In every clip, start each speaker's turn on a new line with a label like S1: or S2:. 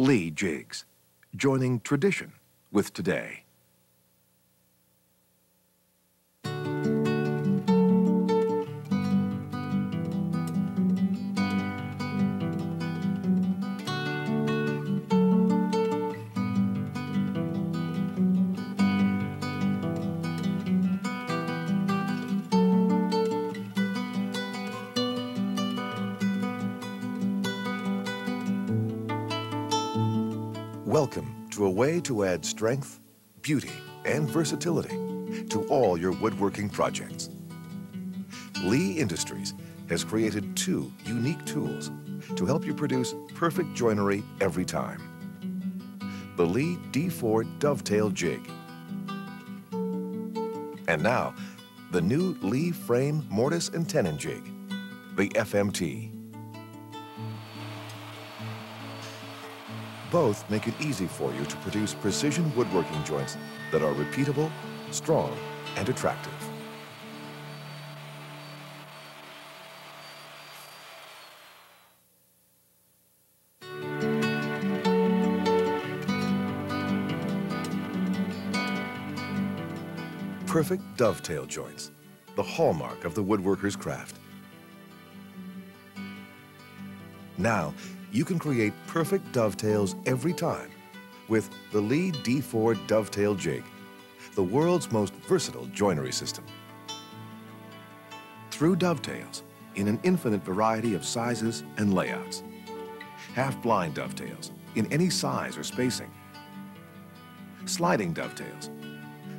S1: Leigh jigs, joining tradition with today. Welcome to a way to add strength, beauty, and versatility to all your woodworking projects. Leigh Industries has created two unique tools to help you produce perfect joinery every time. The Leigh D4 Dovetail Jig. And now, the new Leigh Frame Mortise and Tenon Jig, the FMT. Both make it easy for you to produce precision woodworking joints that are repeatable, strong, and attractive. Perfect dovetail joints, the hallmark of the woodworker's craft. Now, you can create perfect dovetails every time with the Leigh D4 Dovetail Jig, the world's most versatile joinery system. Through dovetails in an infinite variety of sizes and layouts. Half-blind dovetails in any size or spacing. Sliding dovetails,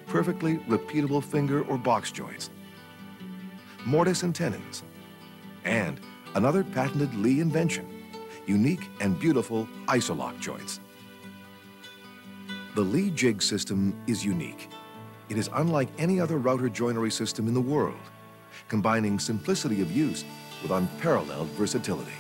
S1: perfectly repeatable finger or box joints. Mortise and tenons, and another patented Leigh invention, unique and beautiful isolock joints. The Leigh jig system is unique. It is unlike any other router joinery system in the world, combining simplicity of use with unparalleled versatility.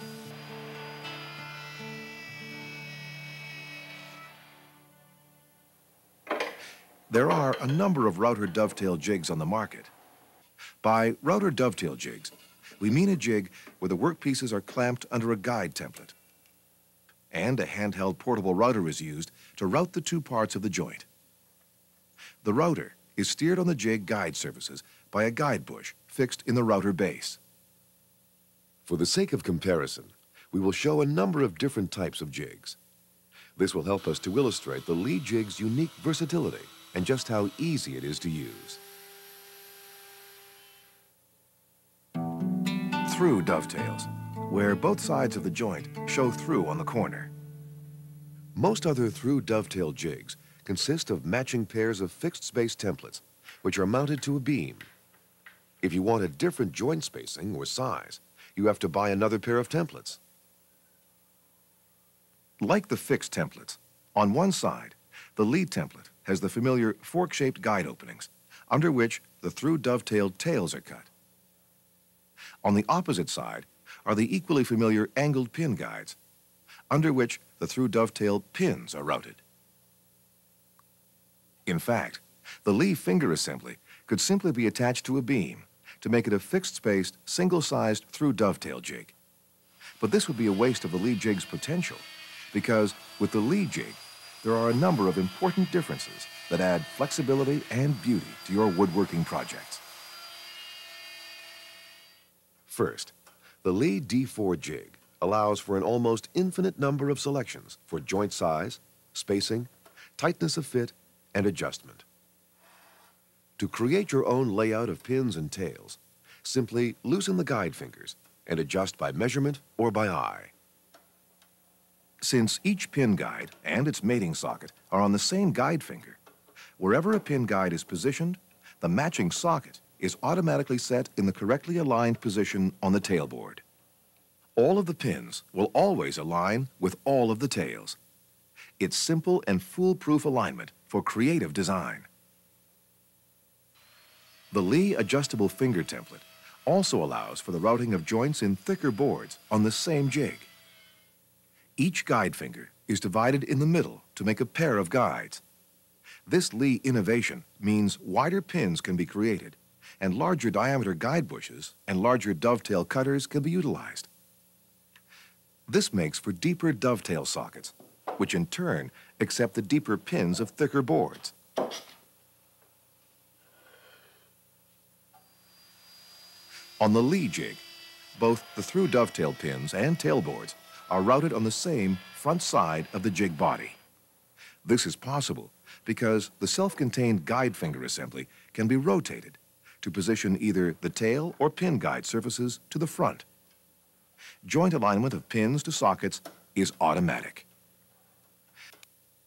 S1: There are a number of router dovetail jigs on the market. By router dovetail jigs, we mean a jig where the workpieces are clamped under a guide template, and a handheld portable router is used to route the two parts of the joint. The router is steered on the jig guide surfaces by a guide bush fixed in the router base. For the sake of comparison, we will show a number of different types of jigs. This will help us to illustrate the Leigh jig's unique versatility and just how easy it is to use. Through dovetails, where both sides of the joint show through on the corner. Most other through dovetail jigs consist of matching pairs of fixed space templates, which are mounted to a beam. If you want a different joint spacing or size, you have to buy another pair of templates. Like the fixed templates, on one side, the Leigh template has the familiar fork-shaped guide openings, under which the through dovetail tails are cut. On the opposite side are the equally familiar angled pin guides, under which the through dovetail pins are routed. In fact, the Leigh finger assembly could simply be attached to a beam to make it a fixed-spaced, single-sized through dovetail jig. But this would be a waste of the Leigh jig's potential, because with the Leigh jig, there are a number of important differences that add flexibility and beauty to your woodworking projects. First, the Leigh D4 jig allows for an almost infinite number of selections for joint size, spacing, tightness of fit, and adjustment. To create your own layout of pins and tails, simply loosen the guide fingers and adjust by measurement or by eye. Since each pin guide and its mating socket are on the same guide finger, wherever a pin guide is positioned, the matching socket is automatically set in the correctly aligned position on the tailboard. All of the pins will always align with all of the tails. It's simple and foolproof alignment for creative design. The Leigh adjustable finger template also allows for the routing of joints in thicker boards on the same jig. Each guide finger is divided in the middle to make a pair of guides. This Leigh innovation means wider pins can be created, and larger diameter guide bushes and larger dovetail cutters can be utilized. This makes for deeper dovetail sockets, which in turn accept the deeper pins of thicker boards. On the Leigh jig, both the through dovetail pins and tailboards are routed on the same front side of the jig body. This is possible because the self-contained guide finger assembly can be rotated to position either the tail or pin guide surfaces to the front. Joint alignment of pins to sockets is automatic.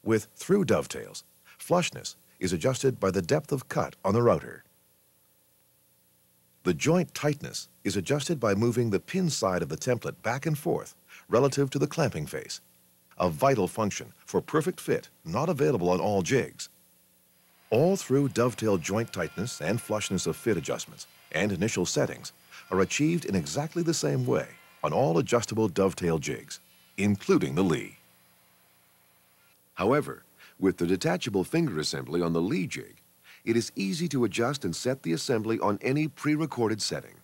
S1: With through dovetails, flushness is adjusted by the depth of cut on the router. The joint tightness is adjusted by moving the pin side of the template back and forth relative to the clamping face, a vital function for perfect fit not available on all jigs. All through dovetail joint tightness and flushness of fit adjustments and initial settings are achieved in exactly the same way on all adjustable dovetail jigs, including the Leigh. However, with the detachable finger assembly on the Leigh jig, it is easy to adjust and set the assembly on any pre-recorded setting.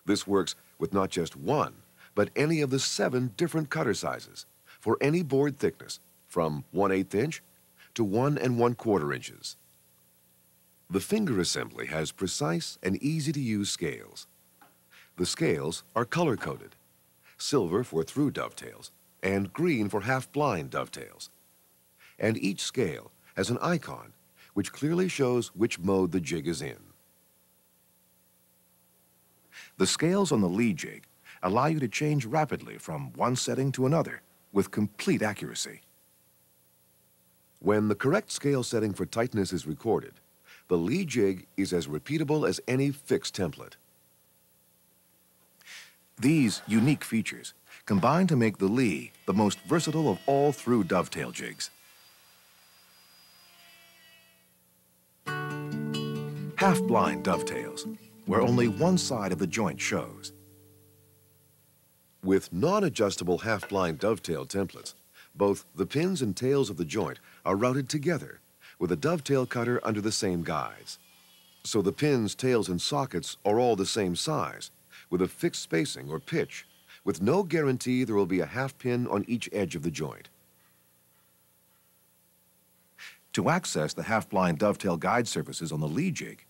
S1: This works with not just one, but any of the 7 different cutter sizes for any board thickness from 1/8 inch to 1 1/4 inches. The finger assembly has precise and easy-to-use scales. The scales are color-coded, silver for through dovetails and green for half-blind dovetails. And each scale has an icon which clearly shows which mode the jig is in. The scales on the Leigh jig allow you to change rapidly from one setting to another with complete accuracy. When the correct scale setting for tightness is recorded, the Leigh jig is as repeatable as any fixed template. These unique features combine to make the Leigh the most versatile of all through dovetail jigs. Half-blind dovetails, where only one side of the joint shows. With non-adjustable half-blind dovetail templates, both the pins and tails of the joint are routed together with a dovetail cutter under the same guides. So the pins, tails, and sockets are all the same size, with a fixed spacing or pitch, with no guarantee there will be a half pin on each edge of the joint. To access the half-blind dovetail guide surfaces on the Leigh jig,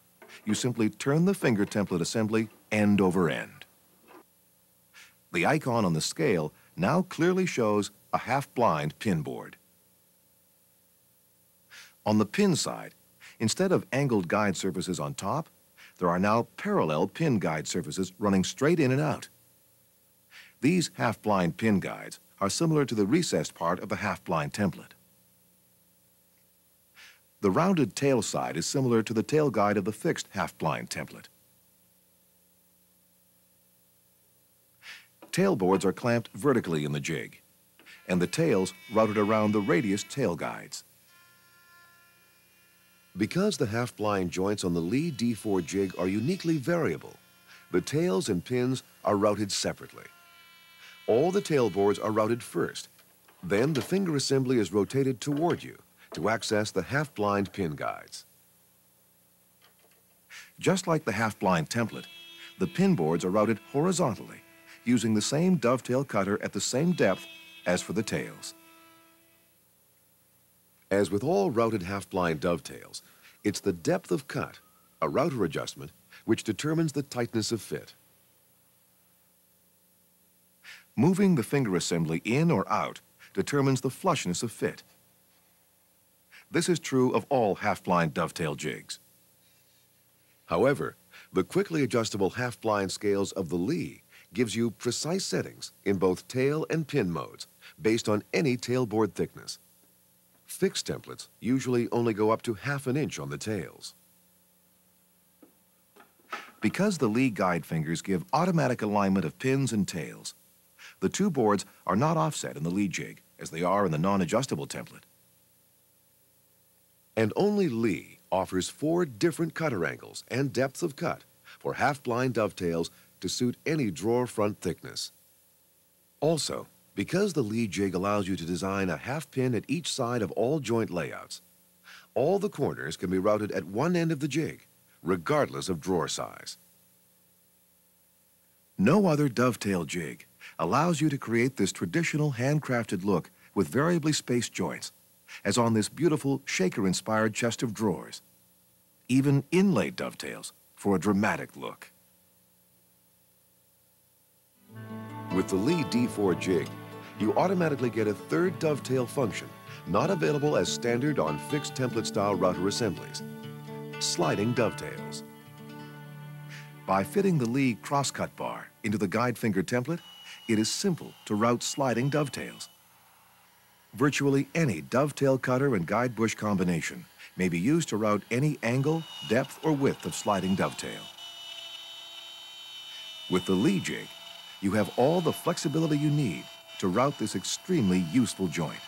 S1: you simply turn the finger template assembly end over end. The icon on the scale now clearly shows a half-blind pin board. On the pin side, instead of angled guide surfaces on top, there are now parallel pin guide surfaces running straight in and out. These half-blind pin guides are similar to the recessed part of a half-blind template. The rounded tail side is similar to the tail guide of the fixed half-blind template. Tailboards are clamped vertically in the jig, and the tails routed around the radius tail guides. Because the half-blind joints on the Leigh D4 jig are uniquely variable, the tails and pins are routed separately. All the tailboards are routed first. Then the finger assembly is rotated toward you to access the half-blind pin guides. Just like the half-blind template, the pin boards are routed horizontally, using the same dovetail cutter at the same depth as for the tails. As with all routed half-blind dovetails, it's the depth of cut, a router adjustment, which determines the tightness of fit. Moving the finger assembly in or out determines the flushness of fit. This is true of all half-blind dovetail jigs. However, the quickly adjustable half-blind scales of the Leigh gives you precise settings in both tail and pin modes based on any tailboard thickness. Fixed templates usually only go up to 1/2 inch on the tails. Because the Leigh guide fingers give automatic alignment of pins and tails, the two boards are not offset in the Leigh jig as they are in the non-adjustable template. And only Leigh offers 4 different cutter angles and depths of cut for half-blind dovetails to suit any drawer front thickness. Also, because the Leigh jig allows you to design a half pin at each side of all joint layouts, all the corners can be routed at one end of the jig, regardless of drawer size. No other dovetail jig allows you to create this traditional handcrafted look with variably spaced joints, as on this beautiful shaker-inspired chest of drawers. Even inlaid dovetails for a dramatic look. With the Leigh D4 jig, you automatically get a third dovetail function, not available as standard on fixed template-style router assemblies: sliding dovetails. By fitting the Leigh crosscut bar into the guide finger template, it is simple to route sliding dovetails. Virtually any dovetail cutter and guide bush combination may be used to route any angle, depth, or width of sliding dovetail. With the Leigh jig, you have all the flexibility you need to route this extremely useful joint.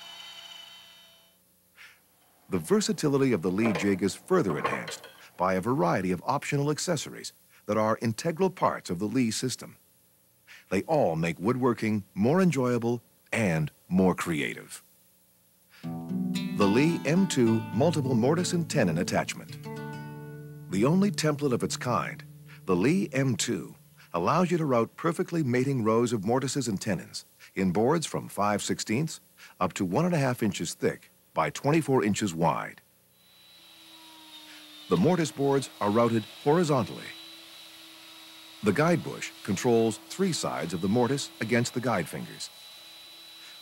S1: The versatility of the Leigh jig is further enhanced by a variety of optional accessories that are integral parts of the Leigh system. They all make woodworking more enjoyable and more creative. The Leigh M2 Multiple Mortise and Tenon Attachment. The only template of its kind, the Leigh M2 allows you to route perfectly mating rows of mortises and tenons in boards from 5/16 up to 1.5 inches thick by 24 inches wide. The mortise boards are routed horizontally. The guide bush controls 3 sides of the mortise against the guide fingers.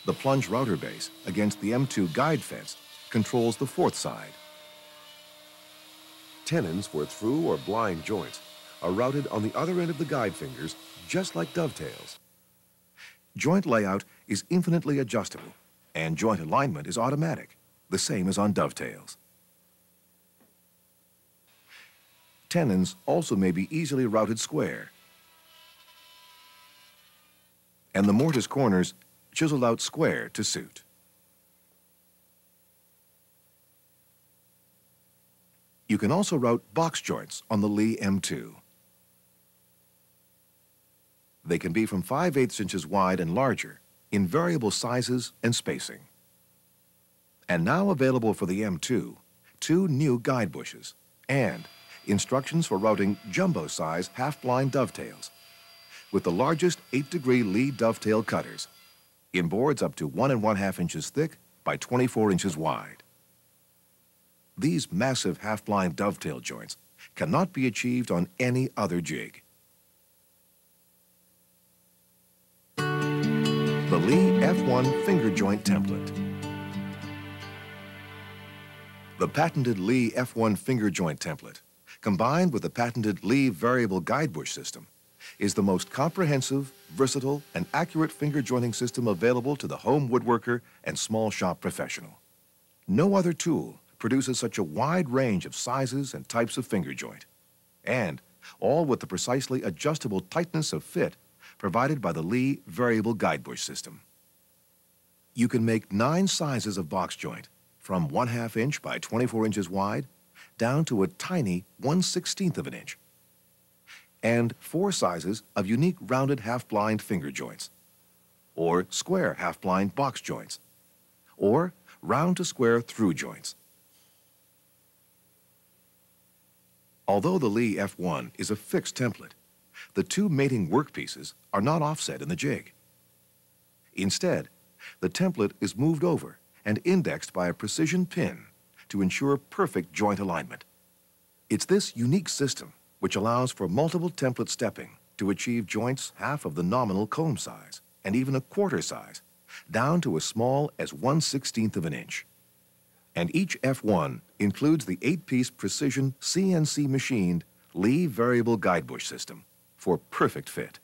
S1: The plunge router base against the M2 guide fence controls the 4th side. Tenons for through or blind joints are routed on the other end of the guide fingers, just like dovetails. Joint layout is infinitely adjustable, and joint alignment is automatic, the same as on dovetails. Tenons also may be easily routed square, and the mortise corners chiseled out square to suit. You can also route box joints on the Leigh M2. They can be from 5/8 inches wide and larger in variable sizes and spacing. And now available for the M2, 2 new guide bushes and instructions for routing jumbo-size half-blind dovetails with the largest 8-degree Leigh dovetail cutters in boards up to 1.5 inches thick by 24 inches wide. These massive half-blind dovetail joints cannot be achieved on any other jig. The Leigh F1 finger joint template. The patented Leigh F1 finger joint template, combined with the patented Leigh variable guide bush system, is the most comprehensive, versatile, and accurate finger jointing system available to the home woodworker and small shop professional. No other tool produces such a wide range of sizes and types of finger joint, and all with the precisely adjustable tightness of fit provided by the Leigh variable guide bush system. You can make 9 sizes of box joint, from 1/2 inch by 24 inches wide down to a tiny 1/16 of an inch, and 4 sizes of unique rounded half-blind finger joints, or square half-blind box joints, or round to square through joints. Although the Leigh F1 is a fixed template, the 2 mating workpieces are not offset in the jig. Instead, the template is moved over and indexed by a precision pin to ensure perfect joint alignment. It's this unique system which allows for multiple template stepping to achieve joints half of the nominal comb size and even a quarter size, down to as small as 1/16 of an inch. And each F1 includes the 8-piece precision CNC machined Leigh variable guide bush system for perfect fit.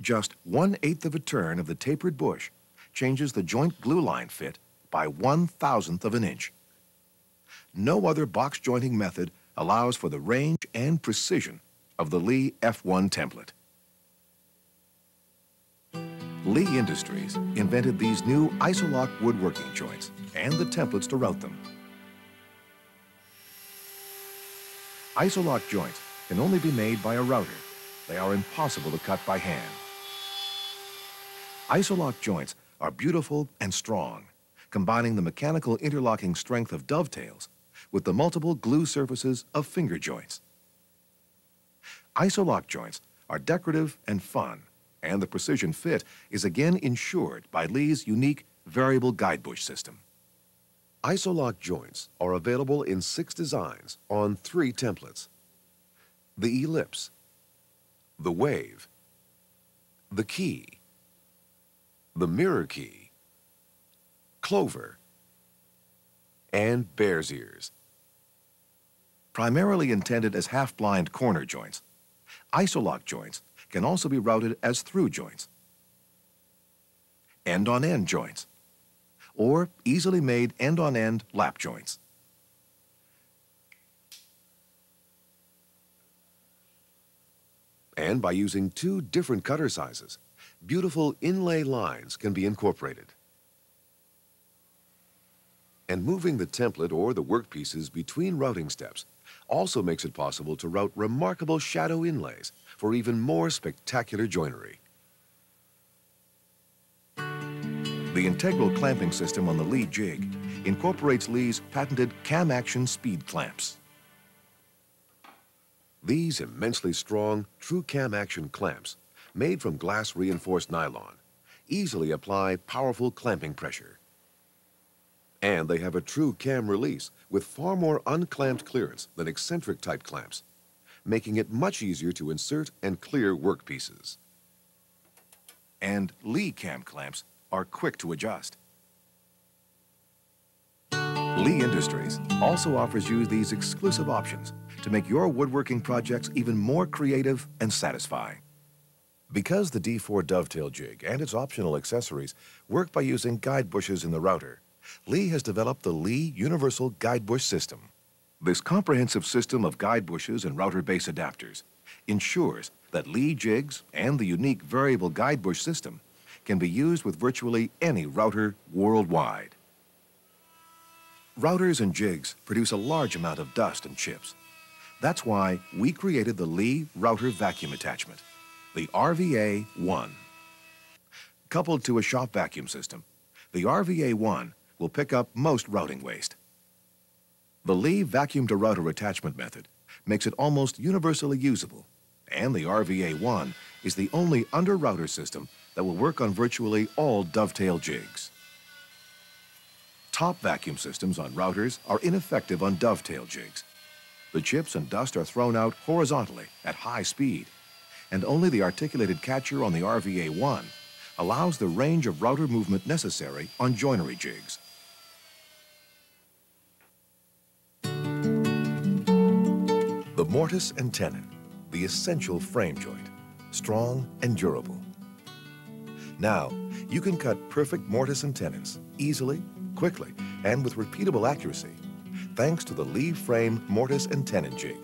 S1: Just 1/8 of a turn of the tapered bush changes the joint glue line fit by 1/1000th of an inch. No other box jointing method allows for the range and precision of the Leigh F1 template. Leigh Industries invented these new isolock woodworking joints and the templates to route them. Isolock joints can only be made by a router. They are impossible to cut by hand. Isolock joints are beautiful and strong, combining the mechanical interlocking strength of dovetails with the multiple glue surfaces of finger joints. Isolock joints are decorative and fun, and the precision fit is again ensured by Leigh's unique variable guide bush system. Isolock joints are available in 6 designs on 3 templates: the ellipse, the wave, the key, the mirror key, clover, and bear's ears. Primarily intended as half-blind corner joints, isolock joints can also be routed as through joints, end-on-end joints, or easily made end-on-end lap joints. And by using 2 different cutter sizes, beautiful inlay lines can be incorporated. And moving the template or the workpieces between routing steps also makes it possible to route remarkable shadow inlays for even more spectacular joinery. The integral clamping system on the Leigh jig incorporates Leigh's patented cam action speed clamps. These immensely strong, true cam action clamps, made from glass reinforced nylon, easily apply powerful clamping pressure. And they have a true cam release with far more unclamped clearance than eccentric type clamps, making it much easier to insert and clear workpieces. And Leigh cam clamps are quick to adjust. Leigh Industries also offers you these exclusive options to make your woodworking projects even more creative and satisfying. Because the D4 dovetail jig and its optional accessories work by using guide bushes in the router, Leigh has developed the Leigh Universal Guide Bush System. This comprehensive system of guide bushes and router base adapters ensures that Leigh jigs and the unique variable guide bush system can be used with virtually any router worldwide. Routers and jigs produce a large amount of dust and chips. That's why we created the Leigh Router Vacuum Attachment, the RVA-1. Coupled to a shop vacuum system, the RVA-1 will pick up most routing waste. The Leigh vacuum-to-router attachment method makes it almost universally usable, and the RVA-1 is the only under-router system that will work on virtually all dovetail jigs. Top vacuum systems on routers are ineffective on dovetail jigs. The chips and dust are thrown out horizontally at high speed, and only the articulated catcher on the RVA-1 allows the range of router movement necessary on joinery jigs. The mortise and tenon, the essential frame joint, strong and durable. Now, you can cut perfect mortise and tenons easily, quickly, and with repeatable accuracy, thanks to the Leigh Frame Mortise and Tenon Jig,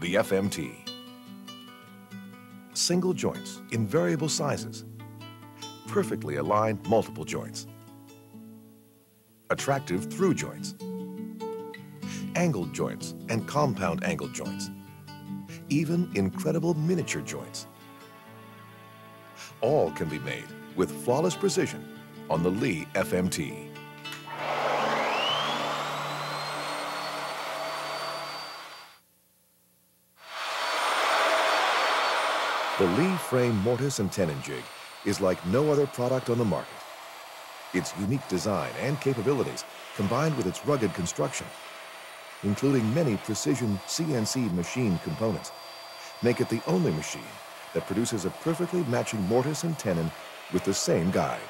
S1: the FMT. Single joints in variable sizes, perfectly aligned multiple joints, attractive through joints, angled joints and compound angled joints, even incredible miniature joints. All can be made with flawless precision on the Leigh FMT. The Leigh Frame Mortise and Tenon Jig is like no other product on the market. Its unique design and capabilities, combined with its rugged construction, including many precision CNC machined components, make it the only machine that produces a perfectly matching mortise and tenon with the same guide.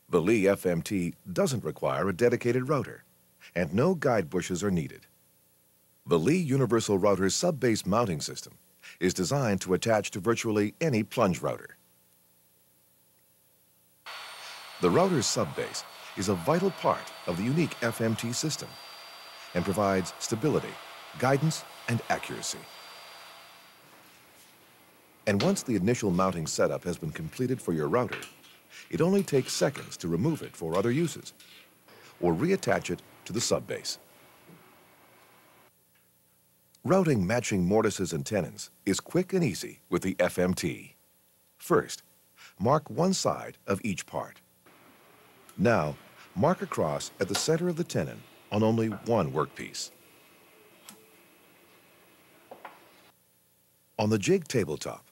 S1: The Leigh FMT doesn't require a dedicated router, and no guide bushes are needed. The Leigh Universal Router sub-base mounting system is designed to attach to virtually any plunge router. The router's sub-base is a vital part of the unique FMT system and provides stability, guidance, and accuracy. And once the initial mounting setup has been completed for your router, it only takes seconds to remove it for other uses or reattach it to the sub-base. Routing matching mortises and tenons is quick and easy with the FMT. First, mark one side of each part. Now, mark across at the center of the tenon on only one workpiece. On the jig tabletop,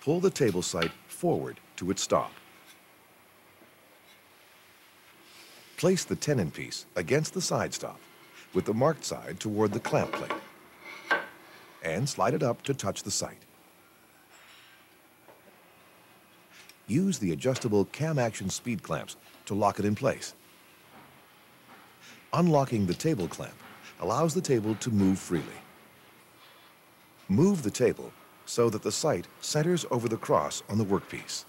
S1: pull the table sight forward to its stop. Place the tenon piece against the side stop with the marked side toward the clamp plate and slide it up to touch the sight. Use the adjustable cam action speed clamps to lock it in place. Unlocking the table clamp allows the table to move freely. Move the table so that the sight centers over the cross on the workpiece.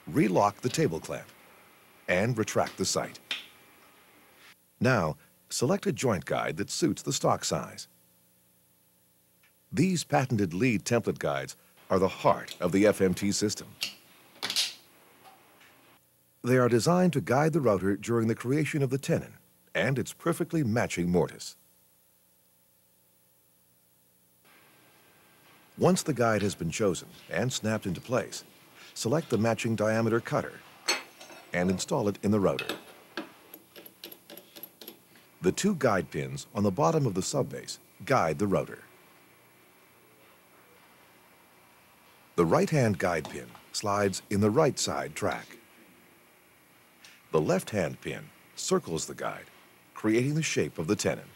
S1: Relock the table clamp and retract the sight. Now, select a joint guide that suits the stock size. These patented Leigh template guides are the heart of the FMT system. They are designed to guide the router during the creation of the tenon and its perfectly matching mortise. Once the guide has been chosen and snapped into place, select the matching diameter cutter and install it in the router. The two guide pins on the bottom of the subbase guide the router. The right-hand guide pin slides in the right side track. The left-hand pin circles the guide, creating the shape of the tenon.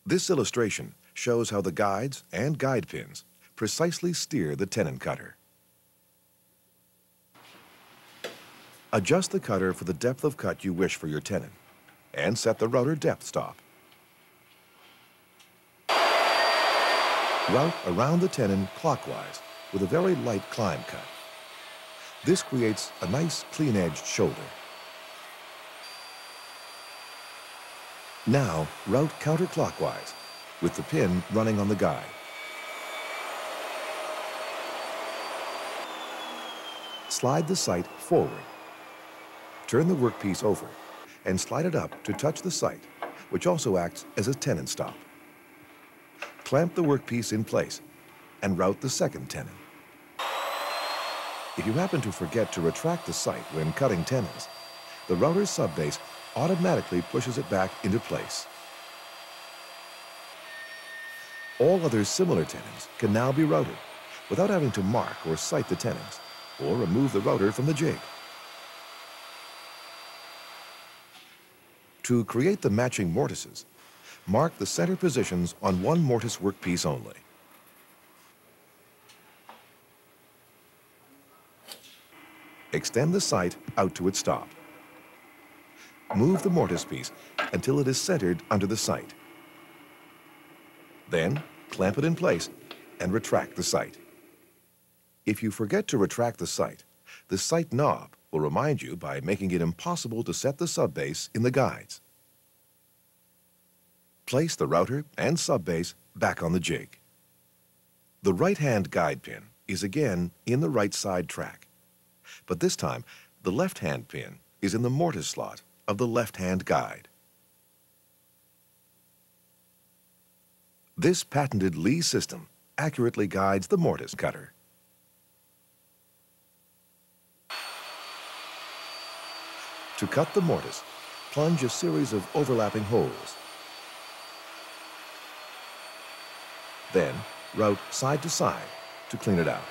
S1: This illustration shows how the guides and guide pins precisely steer the tenon cutter. Adjust the cutter for the depth of cut you wish for your tenon and set the router depth stop. Route around the tenon clockwise with a very light climb cut. This creates a nice clean-edged shoulder. Now, route counterclockwise with the pin running on the guide. Slide the sight forward. Turn the workpiece over and slide it up to touch the sight, which also acts as a tenon stop. Clamp the workpiece in place and route the second tenon. If you happen to forget to retract the sight when cutting tenons, the router's subbase automatically pushes it back into place. All other similar tenons can now be routed without having to mark or sight the tenons or remove the router from the jig. To create the matching mortises, mark the center positions on one mortise workpiece only. Extend the sight out to its stop. Move the mortise piece until it is centered under the sight. Then, clamp it in place and retract the sight. If you forget to retract the sight knob will remind you by making it impossible to set the subbase in the guides. Place the router and subbase back on the jig. The right-hand guide pin is again in the right side track, but this time the left-hand pin is in the mortise slot of the left-hand guide. This patented Leigh system accurately guides the mortise cutter. To cut the mortise, plunge a series of overlapping holes. Then, route side to side to clean it out.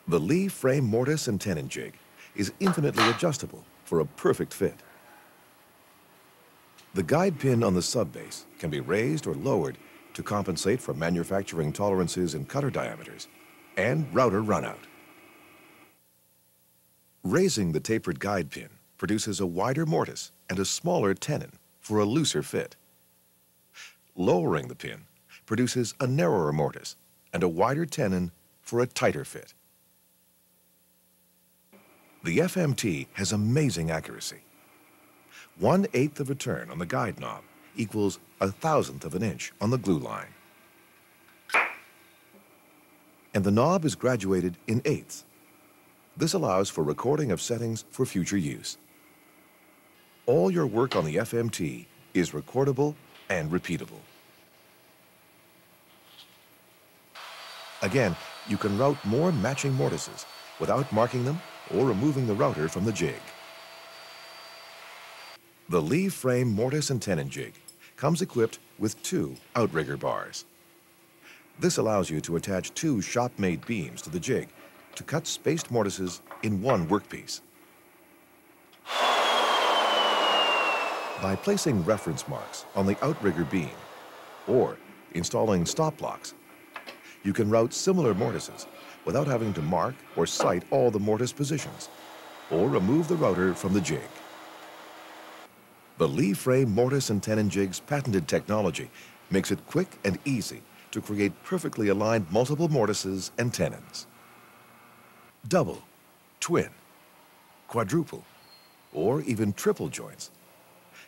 S1: The Leigh frame mortise and tenon jig is infinitely adjustable for a perfect fit. The guide pin on the subbase can be raised or lowered to compensate for manufacturing tolerances in cutter diameters and router runout. Raising the tapered guide pin produces a wider mortise and a smaller tenon for a looser fit. Lowering the pin produces a narrower mortise and a wider tenon for a tighter fit. The FMT has amazing accuracy. 1/8 of a turn on the guide knob equals 1/1000th of an inch on the glue line. And the knob is graduated in eighths. This allows for recording of settings for future use. All your work on the FMT is recordable and repeatable. Again, you can route more matching mortises without marking them or removing the router from the jig. The Leigh frame mortise and tenon jig comes equipped with 2 outrigger bars. This allows you to attach 2 shop-made beams to the jig to cut spaced mortises in one workpiece. By placing reference marks on the outrigger beam or installing stop blocks, you can route similar mortises without having to mark or sight all the mortise positions or remove the router from the jig. The Leigh frame mortise and tenon jig's patented technology makes it quick and easy to create perfectly aligned multiple mortises and tenons. Double, twin, quadruple, or even triple joints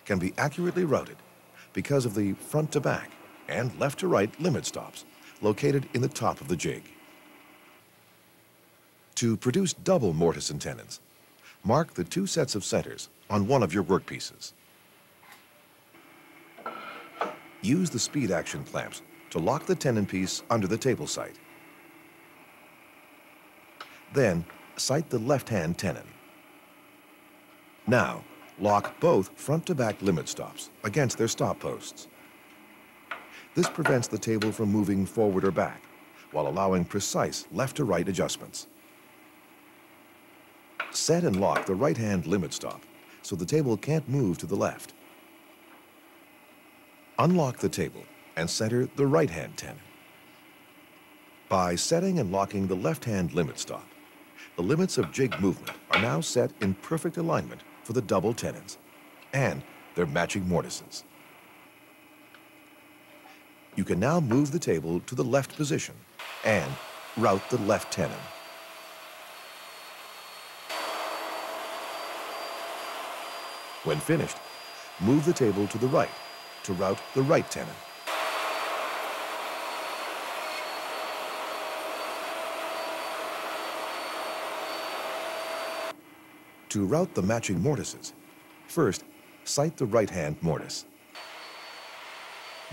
S1: can be accurately routed because of the front to back and left to right limit stops located in the top of the jig. To produce double mortise and tenons, mark the two sets of centers on one of your workpieces. Use the speed action clamps to lock the tenon piece under the table sight. Then, sight the left-hand tenon. Now, lock both front-to-back limit stops against their stop posts. This prevents the table from moving forward or back, while allowing precise left-to-right adjustments. Set and lock the right-hand limit stop so the table can't move to the left. Unlock the table and center the right-hand tenon. By setting and locking the left-hand limit stop, the limits of jig movement are now set in perfect alignment for the double tenons and their matching mortises. You can now move the table to the left position and route the left tenon. When finished, move the table to the right to route the right tenon. To route the matching mortises, first, sight the right-hand mortise.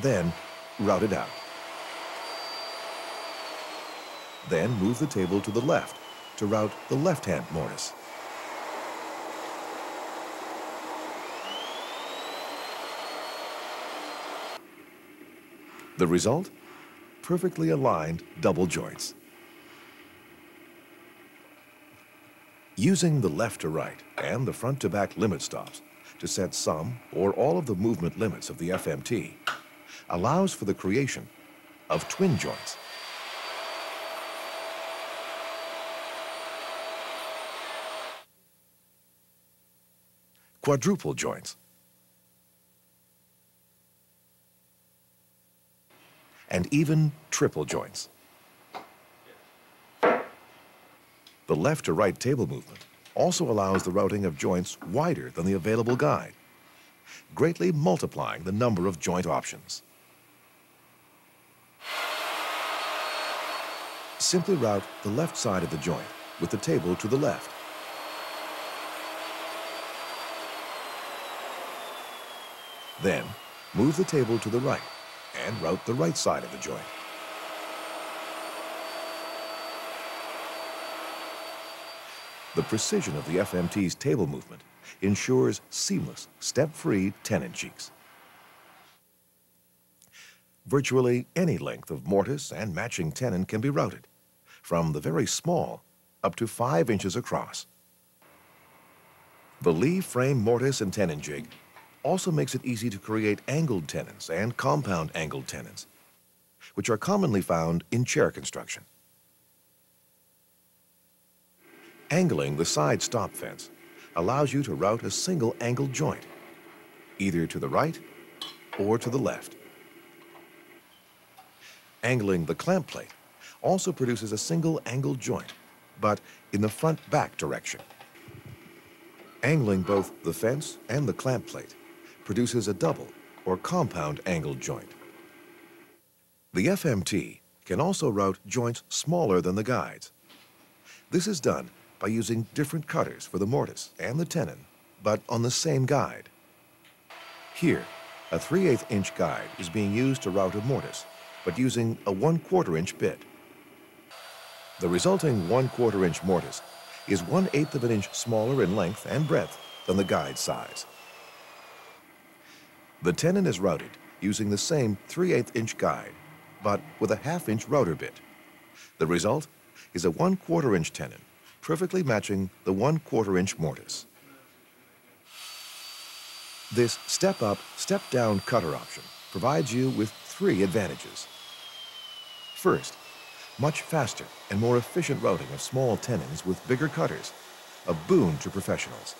S1: Then, route it out. Then move the table to the left to route the left-hand mortise. The result? Perfectly aligned double joints. Using the left to right and the front to back limit stops to set some or all of the movement limits of the FMT allows for the creation of twin joints. Quadruple joints. And even triple joints. The left to right table movement also allows the routing of joints wider than the available guide, greatly multiplying the number of joint options. Simply route the left side of the joint with the table to the left. Then, move the table to the right and route the right side of the joint. The precision of the FMT's table movement ensures seamless, step-free tenon cheeks. Virtually any length of mortise and matching tenon can be routed, from the very small up to 5 inches across. The Leigh frame mortise and tenon jig also makes it easy to create angled tenons and compound angled tenons, which are commonly found in chair construction. Angling the side stop fence allows you to route a single angled joint, either to the right or to the left. Angling the clamp plate also produces a single angled joint, but in the front-back direction. Angling both the fence and the clamp plate produces a double or compound angled joint. The FMT can also route joints smaller than the guides. This is done by using different cutters for the mortise and the tenon, but on the same guide. Here, a 3/8 inch guide is being used to route a mortise, but using a 1/4 inch bit. The resulting 1/4 inch mortise is 1/8 of an inch smaller in length and breadth than the guide size. The tenon is routed using the same 3/8 inch guide, but with a 1/2 inch router bit, The result is a 1/4 inch tenon, perfectly matching the 1/4 inch mortise. This step-up, step-down cutter option provides you with 3 advantages. First, much faster and more efficient routing of small tenons with bigger cutters, a boon to professionals.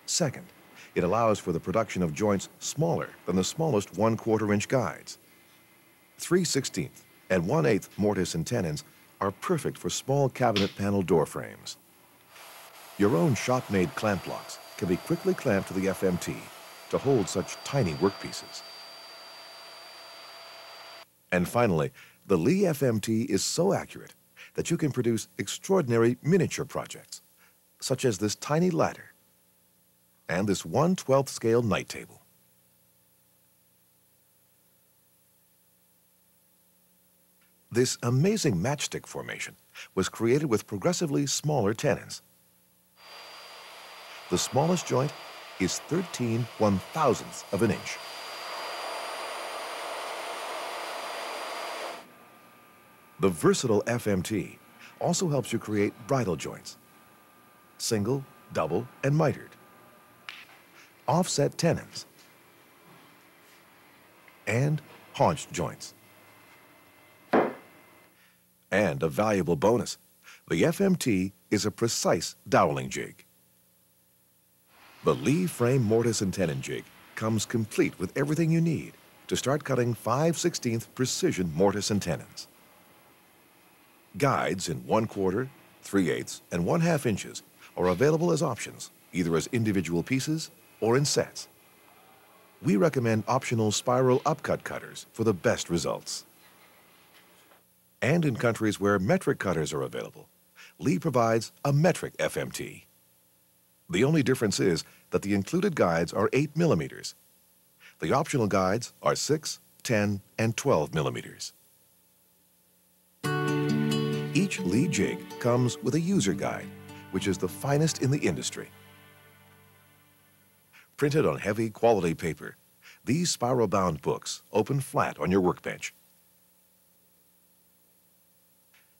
S1: Second, it allows for the production of joints smaller than the smallest 1/4 inch guides. 3/16 and 1/8 mortise and tenons are perfect for small cabinet panel door frames. Your own shop-made clamp blocks can be quickly clamped to the FMT to hold such tiny workpieces. And finally, the Leigh FMT is so accurate that you can produce extraordinary miniature projects, such as this tiny ladder and this 1/12 scale night table. This amazing matchstick formation was created with progressively smaller tenons. The smallest joint is 13/1000th of an inch. The versatile FMT also helps you create bridle joints, single, double, and mitered, offset tenons, and haunched joints. And a valuable bonus, the FMT is a precise doweling jig. The Leigh frame mortise and tenon jig comes complete with everything you need to start cutting 5/16 precision mortise and tenons. Guides in 1/4, 3/8, and 1/2 inches are available as options, either as individual pieces or in sets. We recommend optional spiral upcut cutters for the best results. And in countries where metric cutters are available, Leigh provides a metric FMT. The only difference is that the included guides are 8 millimeters. The optional guides are 6, 10, and 12 millimeters. Each Leigh jig comes with a user guide, which is the finest in the industry. Printed on heavy quality paper, these spiral-bound books open flat on your workbench.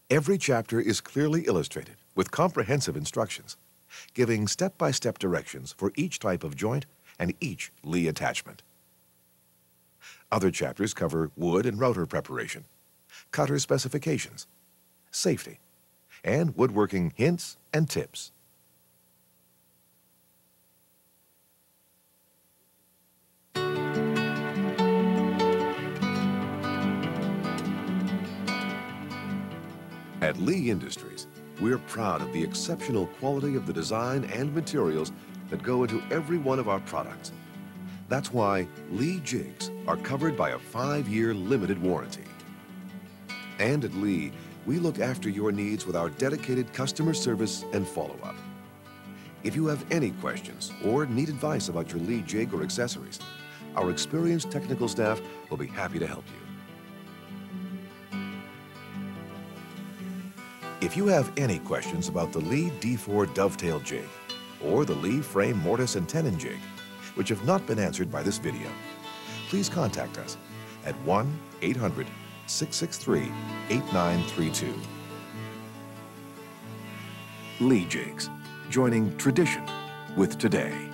S1: Every chapter is clearly illustrated with comprehensive instructions, giving step-by-step directions for each type of joint and each Leigh attachment. Other chapters cover wood and router preparation, cutter specifications, safety, and woodworking hints and tips. At Leigh Industries, we're proud of the exceptional quality of the design and materials that go into every one of our products. That's why Leigh jigs are covered by a 5-year limited warranty. And at Leigh, we look after your needs with our dedicated customer service and follow-up. If you have any questions or need advice about your Leigh jig or accessories, our experienced technical staff will be happy to help you. If you have any questions about the Leigh D4 dovetail jig or the Leigh frame mortise and tenon jig, which have not been answered by this video, please contact us at 1-800-663-8932. Leigh Jigs, joining tradition with today.